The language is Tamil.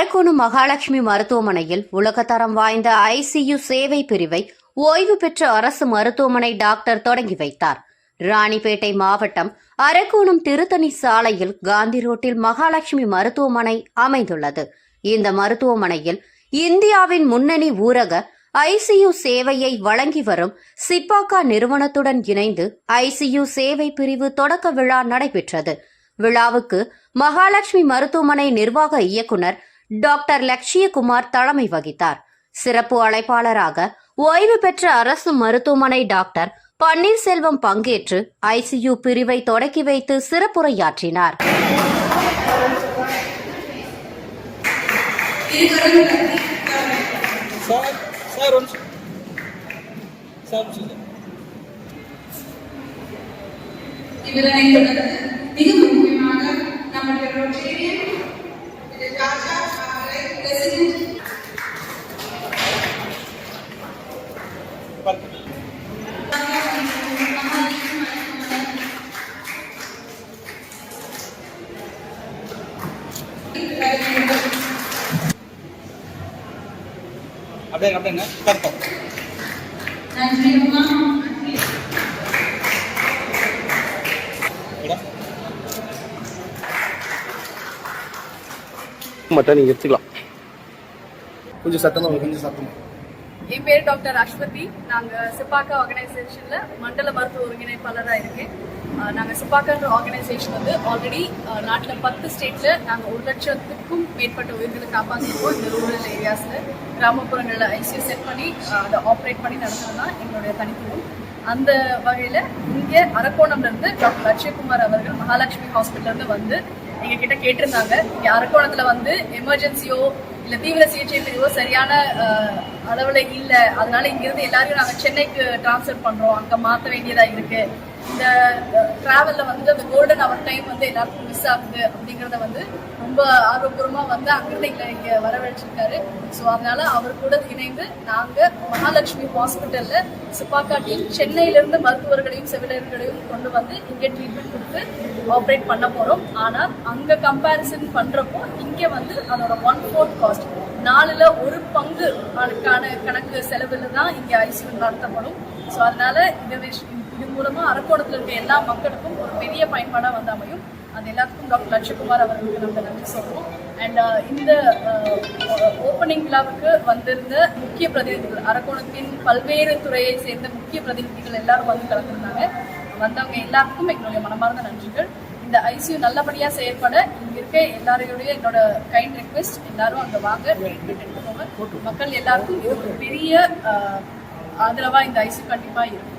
அரக்கோணம் மகாலட்சுமி மருத்துவமனையில் உலகத்தரம் வாய்ந்த ஐசியு சேவை பிரிவை ஓய்வு பெற்ற அரசு மருத்துவமனை டாக்டர் தொடங்கி வைத்தார். ராணிப்பேட்டை மாவட்டம் அரக்கோணம் திருத்தணி சாலையில் காந்தி ரோட்டில் மகாலட்சுமி மருத்துவமனை அமைந்துள்ளது. இந்த மருத்துவமனையில் இந்தியாவின் முன்னணி ஊரக ஐசியு சேவையை வழங்கி வரும் சிப்பாக்கா நிறுவனத்துடன் இணைந்து ஐசியு சேவை பிரிவு தொடக்க விழா நடைபெற்றது. விழாவுக்கு மகாலட்சுமி மருத்துவமனை நிர்வாக இயக்குனர் டாக்டர் லட்சியகுமார் தலைமை வகித்தார். சிறப்பு அழைப்பாளராக ஓய்வு பெற்ற அரசு மருத்துவமனை டாக்டர் பன்னீர்செல்வம் பங்கேற்று ஐசியு பிரிவை தொடக்கி வைத்து சிறப்புரையாற்றினார். மிக முக்கியமாக நம்முடைய ரோட்டேரியன் ராஜா அவர்களை பிரசிடென்ட் அப்படியே கரெக்ட். நன்றி அம்மா. மட்டும் நீங்க எடுத்துக்கலாம். கொஞ்சம் சத்தமா. என் பேர் டாக்டர் அஸ்வதி. நாங்கள் சிப்பாக்கா ஆர்கனைசேஷன்ல மண்டல மருத்துவ ஒருங்கிணைப்பாளராக இருக்கேன். நாங்கள் சிப்பாக்கான்ற ஆர்கனைசேஷன் வந்து ஆல்ரெடி நாட்டில் 10 ஸ்டேட்ல நாங்கள் 1 லட்சத்துக்கும் மேற்பட்ட உயிர்களை காப்பாற்றிருக்கோம். இந்த ரூரல் ஏரியாஸ்ல கிராமப்புறங்களில் ஐசியூ செட் பண்ணி அதை ஆப்ரேட் பண்ணி நடத்துறது தான் எங்களுடைய தனித்துவம். அந்த வகையில் இங்கே அரக்கோணம்ல இருந்து டாக்டர் லட்சியகுமார் அவர்கள் மகாலட்சுமி ஹாஸ்பிட்டல்ல இருந்து வந்து எங்ககிட்ட கேட்டிருந்தாங்க. இங்கே அரக்கோணத்துல வந்து எமர்ஜென்சியோ இல்ல தீவிர சிகிச்சை பிரிவோ சரியான அளவுல இல்ல, அதனால இங்கிருந்து எல்லாரையும் நாங்க சென்னைக்கு டிரான்ஸ்ஃபர் பண்றோம், அங்க மாற்ற வேண்டியதா இருக்கு. இந்த டிராவல்ல வந்து அந்த கோல்டன் அவர் டைம் வந்து எல்லாருக்கும் மிஸ் ஆகுது அப்படிங்கறத வந்து ரொம்ப ஆர்வபூர்வமா வந்து அங்கிருந்து எங்களை இங்க வரவழைச்சிருக்காரு. ஸோ அதனால அவர் கூட இணைந்து நாங்க மகாலட்சுமி ஹாஸ்பிட்டல்ல சிப்பாக்கா டீம் சென்னையில இருந்து மருத்துவர்களையும் செவிலியர்களையும் கொண்டு வந்து இங்க ட்ரீட்மெண்ட் கொடுத்து ஆப்ரேட் பண்ண போறோம். ஆனால் அங்க கம்பேரிசன் பண்றப்போ இங்க வந்து அதோட 1/4 காஸ்ட் 4ல் 1 பங்கு கணக்கு செலவுல தான் இங்க ஐசியூ நடத்தப்படும். ஸோ அதனால இது மூலமா அரக்கோணத்தில் இருக்க எல்லா மக்களுக்கும் ஒரு பெரிய பயன்பாடாக வந்து அமையும். அது எல்லாத்துக்கும் டாக்டர் லட்சியகுமார் அவர்களுக்கு நம்ம நன்றி சொல்றோம். அண்ட் இந்த ஓப்பனிங் விழாவுக்கு வந்திருந்த முக்கிய பிரதிநிதிகள், அரக்கோணத்தின் பல்வேறு துறையை சேர்ந்த முக்கிய பிரதிநிதிகள் எல்லாரும் வந்து கலந்துருந்தாங்க. வந்தவங்க எல்லாருக்கும் எங்களுடைய மனமார்ந்த நன்றிகள். இந்த ஐசியூ நல்லபடியா செயல்பட இங்க இருக்க எல்லாரையுடைய என்னோட கைண்ட் ரெக்வெஸ்ட், எல்லாரும் அங்க வாங்க, ட்ரீட்மெண்ட் எடுத்துக்கோங்க. மக்கள் எல்லாருக்கும் இது ஒரு பெரிய ஆதரவா இந்த ஐசியூ கண்டிப்பா இருக்கும்.